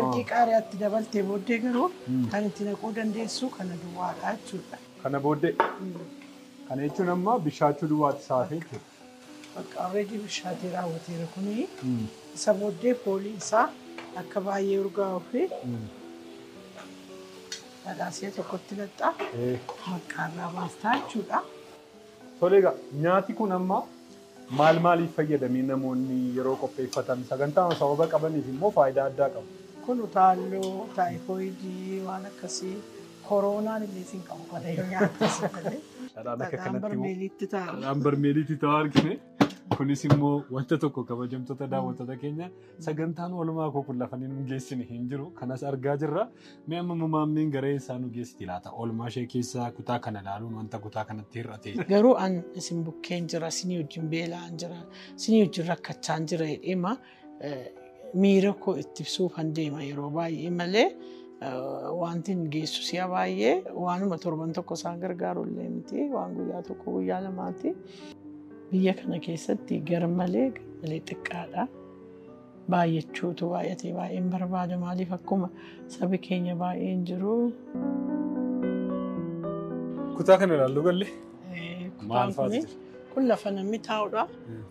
ergi qaariyaatti dabaltee booddee garuu kan itti naquu dandeessu kana duwwaadha jechuudha. Kana booddee kana jechuun amma bishaachuu duwwaatti saafee jechuudha. Bakka already bishaatee raawwateera kuni isa booddee foolii isaa akka baay'ee urgaa'uu fi dhadhaasee tokkotti laxxaa maqaarraa baastaa jechuudha. Tole egaa nyaati kun amma maal maaliif fayyadamee namoonni yeroo qopheeffatan sagantaa sababa qabaniif immoo faayidaa addaa qabu. Kun utaalloo, taayifoidii waan akkasii kooroonaan illee siin qabu kana yoo nyaattas malee. Dhadhaan barmeeliitti ta'a. Dhadhaan barmeeliitti ta'a argine. Kunis immoo wanta tokko kabajamtoota daawwattoota keenya sagantaan oolmaa koo kun lafa nu geessine hin jiru. Kanas argaa jirra. Mee amma maammeen garee isaa nu geessiti laata? Oolmaa ishee keessaa kutaa kana ilaaluun wanta kutaa kanatti hir'ate. Garuu an isin bukkeen jira, isinii wajjin beelaan jira, isinii wajjin rakkachaan jira jedheema miira koo itti ibsuufan deema yeroo baay'ee malee wanti hin geessu si'a baay'ee waanuma torban tokko isaan gargaaru illee miti waan guyyaa tokko guyyaa lamaati. Biyya kana keessatti garmalee xiqqaadha. Baay'achuutu baay'atee baay'een barbaada maaliif akkuma sabi keenya baay'een jiru. Kutaa kana ilaallu galle? Maal faati jira? Kun lafa namni taa'udha.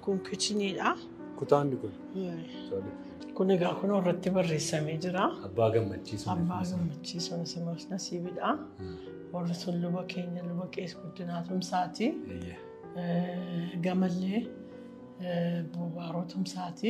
Kun kichiniidha. Kutaan kun? Kun egaa kun irratti barreessamee jira. Abbaa gammachiisuu. Abbaa gammachiisuu nasimas nasiibidha. Warri sun luba keenya luba qees guddinaa tumsaati. Gamallee bobaarotumsaati.